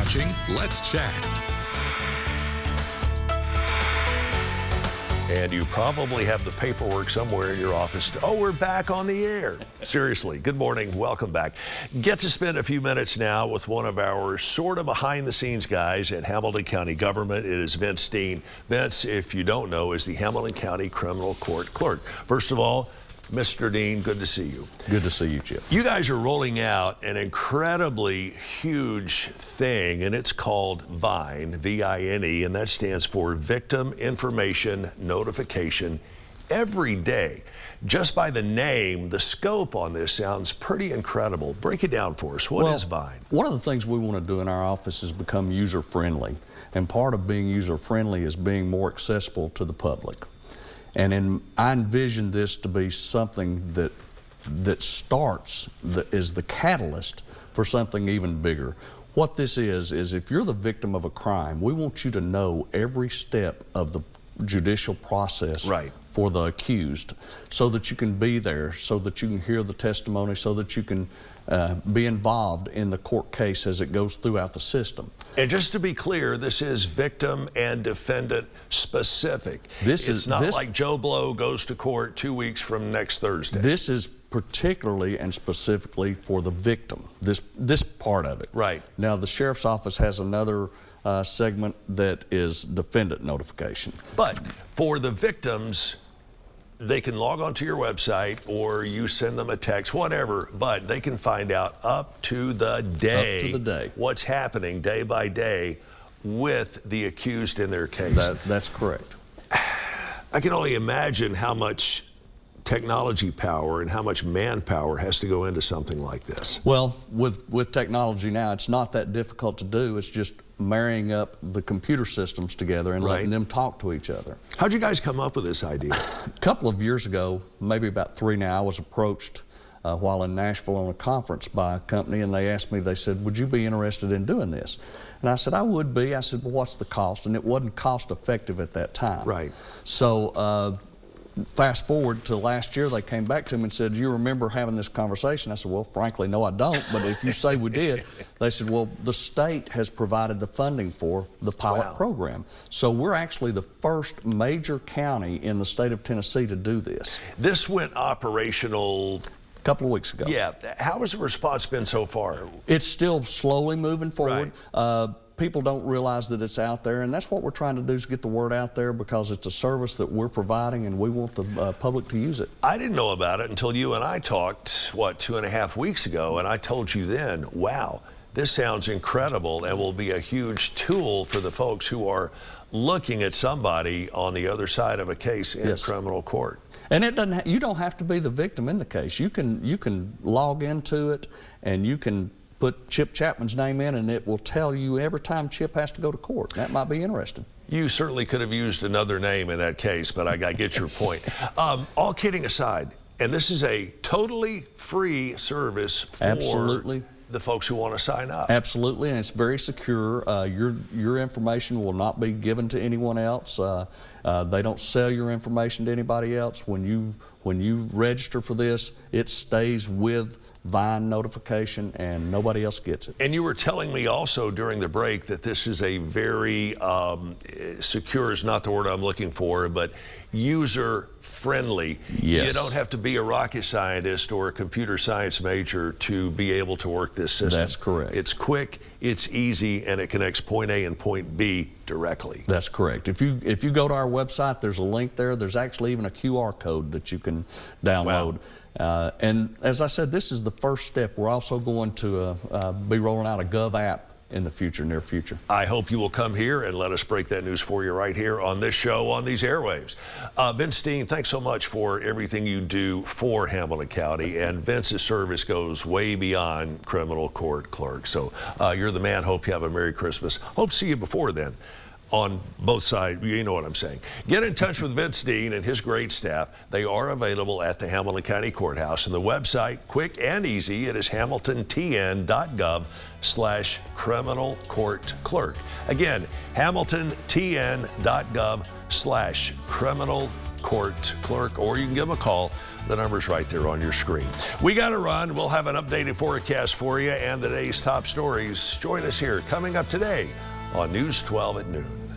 watching Let's Chat. And you probably have the paperwork somewhere in your office. Oh, we're back on the air. Seriously, good morning, welcome back. Get to spend a few minutes now with one of our sort of behind-the-scenes guys at Hamilton County Government. It is Vince Dean. Vince, if you don't know, is the Hamilton County Criminal Court Clerk. First of all, Mr. Dean, good to see you. Good to see you, Chip. You guys are rolling out an incredibly huge thing, and it's called VINE, V-I-N-E, and that stands for Victim Information Notification. Every day, just by the name, the scope on this sounds pretty incredible. Break it down for us. What is VINE? One of the things we want to do in our office is become user-friendly, and part of being user-friendly is being more accessible to the public. And I envision this to be something that is the catalyst for something even bigger. What this is if you're the victim of a crime, we want you to know every step of the judicial process for the accused, so that you can be there, so that you can hear the testimony, so that you can be involved in the court case as it goes throughout the system. And just to be clear, this is victim and defendant specific. It's not like Joe Blow goes to court 2 weeks from next Thursday. This is particularly and specifically for the victim, this part of it. Right. Now, the sheriff's office has another segment that is defendant notification. But for the victims, they can log onto your website or you send them a text, whatever, but they can find out up to the day, what's happening day by day with the accused in their case. That's correct. I can only imagine how much technology power and how much manpower has to go into something like this. Well, with technology now, it's not that difficult to do. It's just marrying up the computer systems together and letting them talk to each other. How'd you guys come up with this idea? A couple of years ago, maybe about 3 now, I was approached while in Nashville on a conference by a company, and they asked me, they said, would you be interested in doing this? And I said, I would be. I said, well, what's the cost? And it wasn't cost effective at that time. Right. So fast forward to last year, they came back to me and said, do you remember having this conversation? I said, well, frankly, no, I don't, but if you say we did. They said, well, the state has provided the funding for the pilot program. So we're actually the first major county in the state of Tennessee to do this. This went operational a couple of weeks ago. Yeah. How has the response been so far? It's still slowly moving forward. People don't realize that it's out there, and that's what we're trying to do, is get the word out there, because it's a service that we're providing and we want the public to use it. I didn't know about it until you and I talked, what, 2.5 weeks ago, and I told you then, wow, this sounds incredible and will be a huge tool for the folks who are looking at somebody on the other side of a case in criminal court. And it doesn't. You don't have to be the victim in the case. You can log into it, and you can put Chip Chapman's name in, and it will tell you every time Chip has to go to court. That might be interesting. You certainly could have used another name in that case, but I get your point. All kidding aside, and this is a totally free service for the folks who want to sign up. Absolutely, and it's very secure. Your information will not be given to anyone else. They don't sell your information to anybody else. When you register for this, it stays with VINE notification, and nobody else gets it. And you were telling me also during the break that this is a very secure is not the word I'm looking for, but user-friendly. Yes. You don't have to be a rocket scientist or a computer science major to be able to work this system. That's correct. It's quick, it's easy, and it connects point A and point B directly. That's correct. If you go to our website, there's a link there. There's actually even a QR code that you can download. Wow. And as I said, this is the first step. We're also going to be rolling out a Gov app in the near future. I hope you will come here and let us break that news for you right here on this show, on these airwaves. Vince Dean, thanks so much for everything you do for Hamilton County, and Vince's service goes way beyond criminal court clerk. So you're the man. Hope you have a Merry Christmas. Hope to see you before then. On both sides, you know what I'm saying. Get in touch with Vince Dean and his great staff. They are available at the Hamilton County Courthouse. And the website, quick and easy, it is hamiltontn.gov/criminal court clerk. Again, hamiltontn.gov/criminal court clerk, or you can give them a call. The number's right there on your screen. We got to run. We'll have an updated forecast for you and the day's top stories. Join us here coming up today on News 12 at noon.